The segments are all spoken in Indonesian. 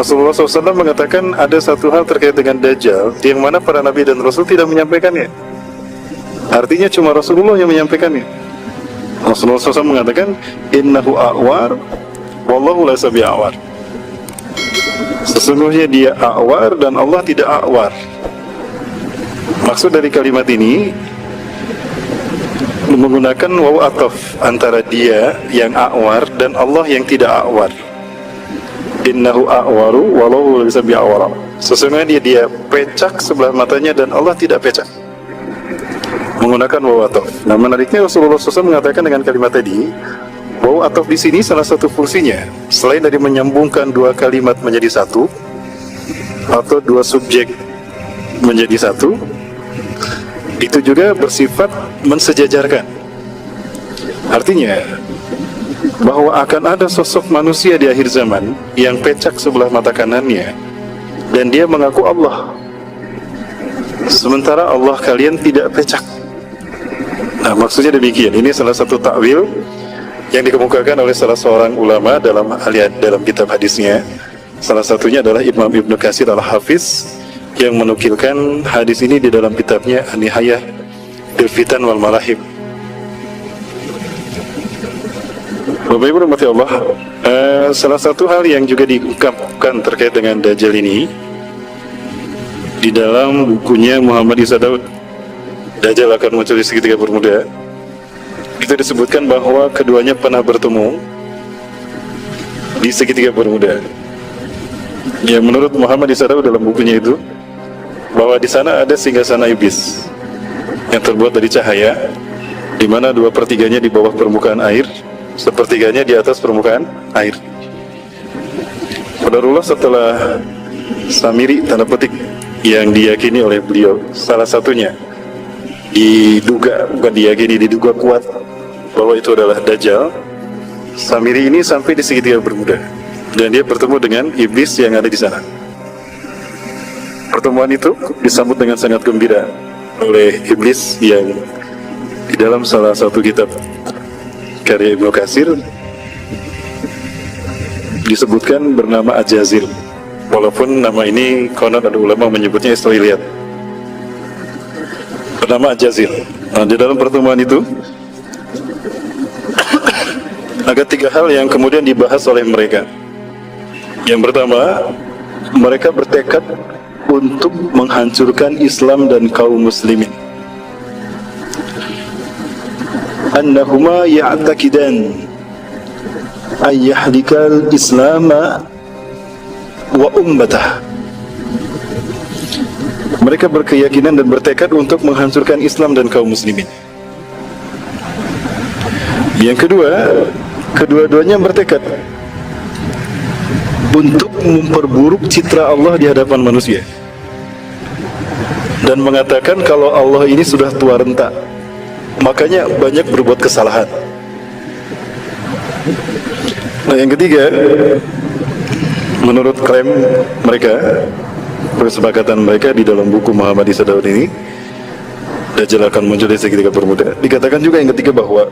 Rasulullah SAW mengatakan ada satu hal terkait dengan Dajjal yang mana para nabi dan rasul tidak menyampaikannya. Artinya cuma Rasulullah yang menyampaikannya. Rasulullah SAW mengatakan innahu a'war wallahu laysa bi'awar. Sesungguhnya dia a'war dan Allah tidak a'war. Maksud dari kalimat ini menggunakan waw ataf antara dia yang a'war dan Allah yang tidak a'war. Innahu a'waru walau laysa bi'awara. Sesungguhnya dia pecak sebelah matanya dan Allah tidak pecak. Menggunakan waw ataf. Nah, menariknya Rasulullah SAW mengatakan dengan kalimat tadi, waw ataf di sini salah satu fungsinya selain dari menyambungkan dua kalimat menjadi satu atau dua subjek menjadi satu, itu juga bersifat mensejajarkan. Artinya bahwa akan ada sosok manusia di akhir zaman yang pecak sebelah mata kanannya dan dia mengaku Allah, sementara Allah kalian tidak pecak. Nah, maksudnya demikian. Ini salah satu takwil yang dikemukakan oleh salah seorang ulama dalam kitab hadisnya. Salah satunya adalah Imam Ibnu Katsir Al-Hafiz yang menukilkan hadis ini di dalam kitabnya An-Nihayah fil Fitan wal Malahib. Bapak Ibu rahmati Allah, salah satu hal yang juga diungkapkan terkait dengan Dajjal ini di dalam bukunya Muhammad Isa Daud, Dajjal akan muncul di segitiga bermuda, itu disebutkan bahwa keduanya pernah bertemu di segitiga bermuda. Ya, menurut Muhammad Isa Daud dalam bukunya itu, bahwa di sana ada singgasana iblis yang terbuat dari cahaya, di mana 2/3-nya di bawah permukaan air, 1/3-nya di atas permukaan air. Qadarullah setelah Samiri tanda petik yang diyakini oleh beliau, salah satunya diduga kuat bahwa itu adalah Dajjal. Samiri ini sampai di segitiga bermuda dan dia bertemu dengan iblis yang ada di sana. Pertemuan itu disambut dengan sangat gembira oleh iblis yang di dalam salah satu kitab karya Ibnu Katsir disebutkan bernama Ajazil, walaupun nama ini konon ada ulama menyebutnya Israiliyat, bernama Ajazil. Nah, di dalam pertemuan itu ada 3 hal yang kemudian dibahas oleh mereka. Yang pertama, mereka bertekad untuk menghancurkan Islam dan kaum muslimin. Annahuma ya'taqidan ay yahlikal islama wa ummatah. Mereka berkeyakinan dan bertekad untuk menghancurkan Islam dan kaum muslimin. Yang kedua, kedua-duanya bertekad untuk memperburuk citra Allah di hadapan manusia dan mengatakan kalau Allah ini sudah tua renta, makanya banyak berbuat kesalahan. Nah, yang ketiga, menurut klaim mereka, kesepakatan mereka di dalam buku Muhammad Isa Daud ini, Dajjal akan muncul di segitiga bermuda. Dikatakan juga yang ketiga bahwa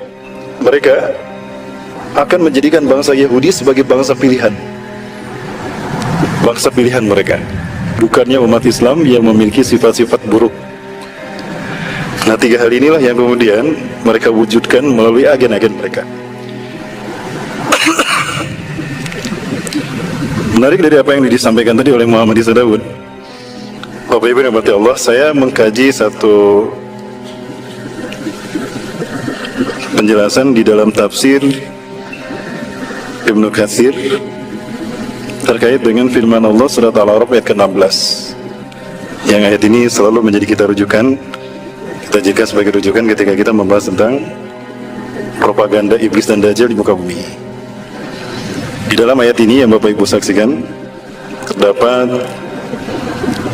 mereka akan menjadikan bangsa Yahudi sebagai bangsa pilihan. Bangsa pilihan mereka, bukannya umat Islam yang memiliki sifat-sifat buruk. Nah, 3 hal inilah yang kemudian mereka wujudkan melalui agen-agen mereka. Menarik dari apa yang disampaikan tadi oleh Muhammad Isa Daud, Bapak Ibu yang dirahmati Allah, saya mengkaji satu penjelasan di dalam tafsir Ibnu Katsir terkait dengan firman Allah surat Al-A'raf ayat ke-16. Yang ayat ini selalu menjadi kita rujukan, kita jadikan sebagai rujukan ketika kita membahas tentang propaganda iblis dan Dajjal di muka bumi. Di dalam ayat ini yang Bapak Ibu saksikan, terdapat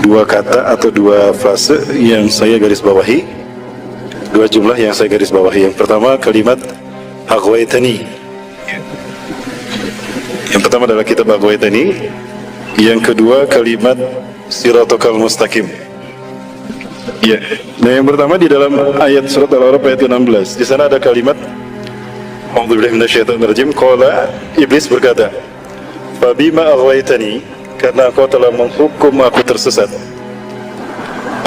2 kata atau 2 frase yang saya garis bawahi, 2 jumlah yang saya garis bawahi. Yang pertama kalimat aghwaytani. Yang pertama adalah kitab Aghwaytani. Yang kedua kalimat Siratal Mustaqim. Ya. Nah, yang pertama di dalam ayat surat Al-A'raf ayat 16. Di sana ada kalimat A'udzubillahi minasyaitonir rajim. Qala, iblis berkata, "Fabima aghwaytani?" karena engkau telah menghukum aku tersesat.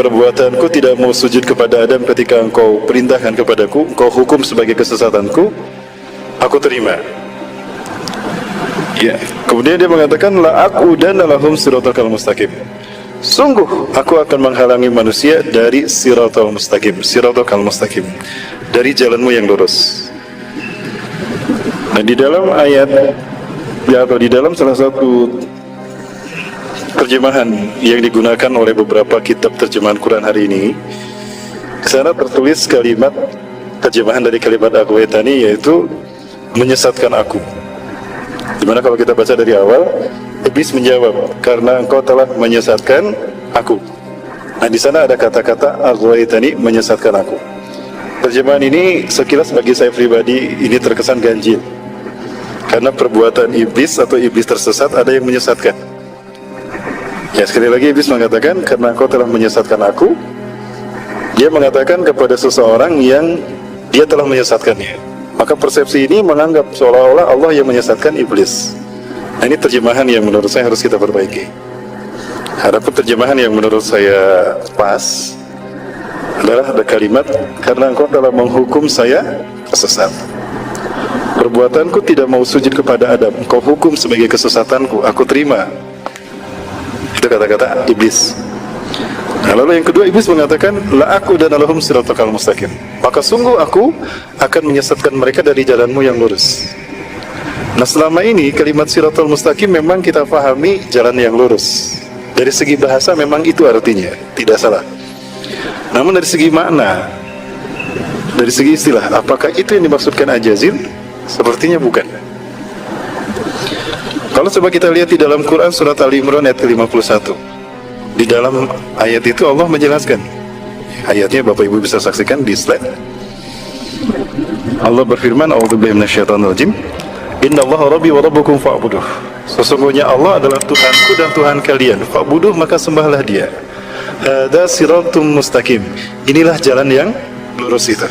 Perbuatanku tidak mau sujud kepada Adam ketika engkau perintahkan kepadaku, engkau hukum sebagai kesesatanku, aku terima. Ya. Kemudian dia mengatakan, la aqudanna lahum siratal mustaqim. Sungguh aku akan menghalangi manusia dari siratal mustaqim, dari jalanmu yang lurus. Nah, di dalam ayat atau di dalam salah satu terjemahan yang digunakan oleh beberapa kitab terjemahan Quran hari ini, di sana tertulis kalimat terjemahan dari kalimat aghwaytani, yaitu menyesatkan aku. Dimana kalau kita baca dari awal, iblis menjawab, karena engkau telah menyesatkan aku. Nah, di sana ada kata-kata aghwaytani, menyesatkan aku. Terjemahan ini sekilas bagi saya pribadi ini terkesan ganjil, karena perbuatan iblis atau iblis tersesat ada yang menyesatkan. Ya, sekali lagi iblis mengatakan, karena engkau telah menyesatkan aku. Dia mengatakan kepada seseorang yang dia telah menyesatkannya. Maka persepsi ini menganggap seolah-olah Allah yang menyesatkan iblis. Nah, ini terjemahan yang menurut saya harus kita perbaiki. Adapun terjemahan yang menurut saya pas adalah ada kalimat, karena engkau telah menghukum saya sesat. Perbuatanku tidak mau sujud kepada Adam, engkau hukum sebagai kesesatanku, aku terima. Itu kata-kata iblis. Nah, lalu yang kedua, iblis mengatakan, la aqudanna lahum siratal mustaqim. Maka sungguh aku akan menyesatkan mereka dari jalanmu yang lurus. Nah, selama ini kalimat siratal mustaqim memang kita pahami jalan yang lurus. Dari segi bahasa memang itu artinya, tidak salah. Namun dari segi makna, dari segi istilah, apakah itu yang dimaksudkan ajazil? Sepertinya bukan. Kalau coba kita lihat di dalam Quran surat Ali Imran ayat ke-51, di dalam ayat itu Allah menjelaskan. Ayatnya Bapak Ibu bisa saksikan di slide. Allah berfirman, a'udzubillahi minasyaitonir rajim, innallaha rabbi wa rabbukum fa'buduh. Sesungguhnya Allah adalah Tuhanku dan Tuhan kalian, fa'buduh, maka sembahlah Dia. Hada siratum mustaqim. Inilah jalan yang lurus itu.